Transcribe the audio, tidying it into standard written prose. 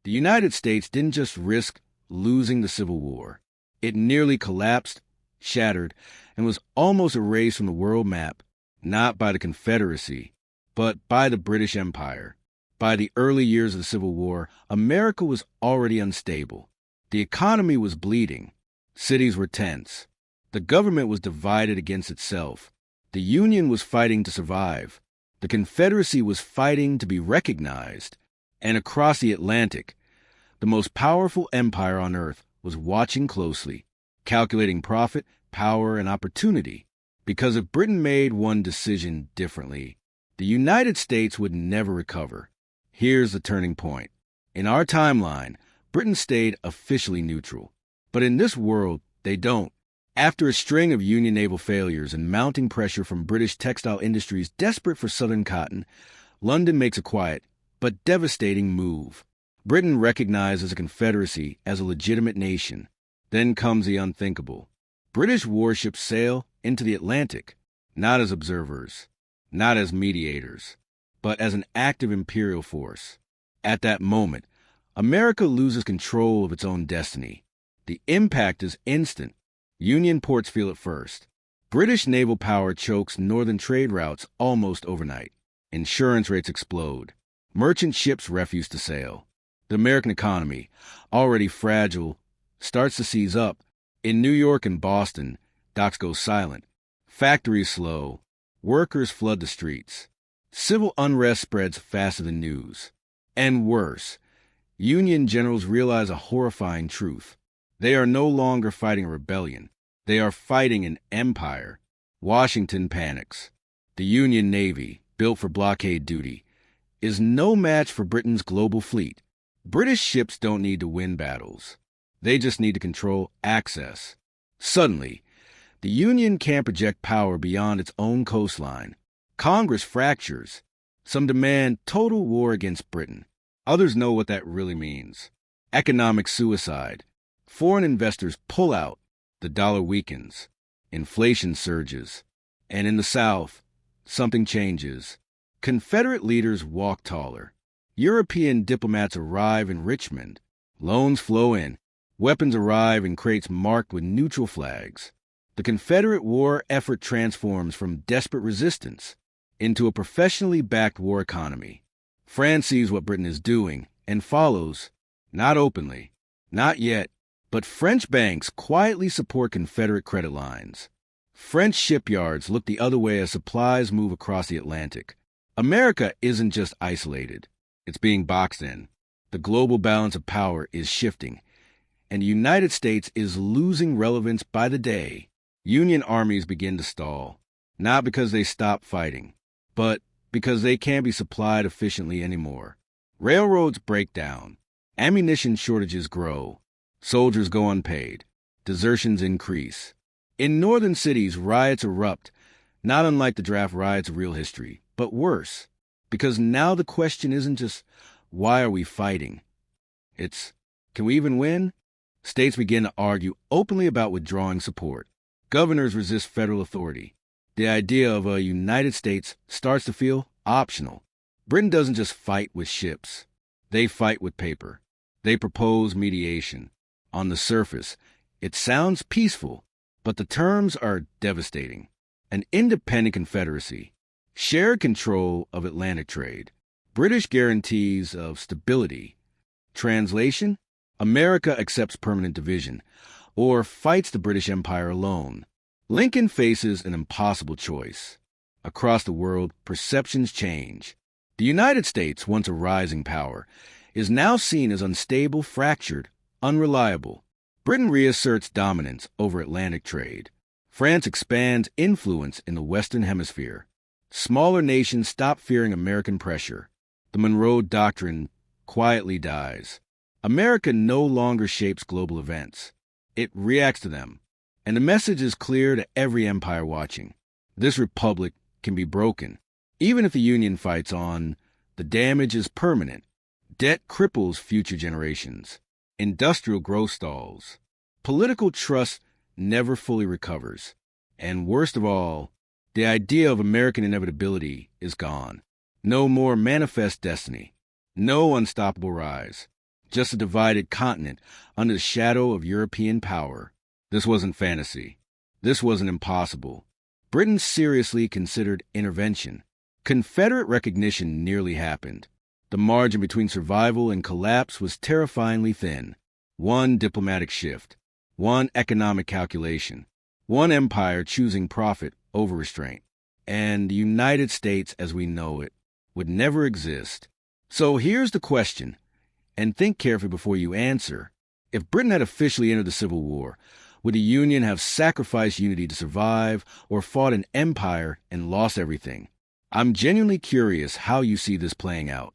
The United States didn't just risk losing the Civil War. It nearly collapsed, shattered, and was almost erased from the world map, not by the Confederacy, but by the British Empire. By the early years of the Civil War, America was already unstable. The economy was bleeding. Cities were tense. The government was divided against itself. The Union was fighting to survive. The Confederacy was fighting to be recognized. And across the Atlantic, the most powerful empire on earth was watching closely, calculating profit, power, and opportunity. Because if Britain made one decision differently, the United States would never recover. Here's the turning point. In our timeline, Britain stayed officially neutral. But in this world, they don't. After a string of Union naval failures and mounting pressure from British textile industries desperate for southern cotton, London makes a quiet but devastating move. Britain recognizes a confederacy as a legitimate nation. Then comes the unthinkable. British warships sail into the Atlantic, not as observers, not as mediators, but as an active imperial force. At that moment, America loses control of its own destiny. The impact is instant. Union ports feel it first. British naval power chokes northern trade routes almost overnight. Insurance rates explode. Merchant ships refuse to sail. The American economy, already fragile, starts to seize up. In New York and Boston, docks go silent. Factories slow. Workers flood the streets. Civil unrest spreads faster than news. And worse, Union generals realize a horrifying truth. They are no longer fighting a rebellion. They are fighting an empire. Washington panics. The Union Navy, built for blockade duty, is no match for Britain's global fleet. British ships don't need to win battles. They just need to control access. Suddenly, the Union can't project power beyond its own coastline. Congress fractures. Some demand total war against Britain. Others know what that really means. Economic suicide. Foreign investors pull out. The dollar weakens. Inflation surges. And in the South, something changes. Confederate leaders walk taller. European diplomats arrive in Richmond. Loans flow in. Weapons arrive in crates marked with neutral flags. The Confederate war effort transforms from desperate resistance into a professionally backed war economy. France sees what Britain is doing and follows, not openly, not yet, but French banks quietly support Confederate credit lines. French shipyards look the other way as supplies move across the Atlantic. America isn't just isolated. It's being boxed in. The global balance of power is shifting, and the United States is losing relevance by the day. Union armies begin to stall, not because they stop fighting, but because they can't be supplied efficiently anymore. Railroads break down. Ammunition shortages grow. Soldiers go unpaid. Desertions increase. In northern cities, riots erupt, not unlike the draft riots of real history, but worse. Because now the question isn't just, why are we fighting? It's, can we even win? States begin to argue openly about withdrawing support. Governors resist federal authority. The idea of a United States starts to feel optional. Britain doesn't just fight with ships. They fight with paper. They propose mediation. On the surface, it sounds peaceful, but the terms are devastating. An independent confederacy, shared control of Atlantic trade, British guarantees of stability. Translation: America accepts permanent division, or fights the British Empire alone. Lincoln faces an impossible choice. Across the world, perceptions change. The United States, once a rising power, is now seen as unstable, fractured, unreliable. Britain reasserts dominance over Atlantic trade. France expands influence in the Western Hemisphere. Smaller nations stop fearing American pressure. The Monroe Doctrine quietly dies. America no longer shapes global events. It reacts to them. And the message is clear to every empire watching. This republic can be broken. Even if the Union fights on, the damage is permanent. Debt cripples future generations. Industrial growth stalls. Political trust never fully recovers. And worst of all, the idea of American inevitability is gone. No more manifest destiny. No unstoppable rise. just a divided continent under the shadow of European power. This wasn't fantasy. This wasn't impossible. Britain seriously considered intervention. Confederate recognition nearly happened. The margin between survival and collapse was terrifyingly thin. One diplomatic shift, one economic calculation, one empire choosing profit over restraint. And the United States as we know it would never exist. So here's the question, and think carefully before you answer. If Britain had officially entered the Civil War, would the Union have sacrificed unity to survive or fought an empire and lost everything? I'm genuinely curious how you see this playing out.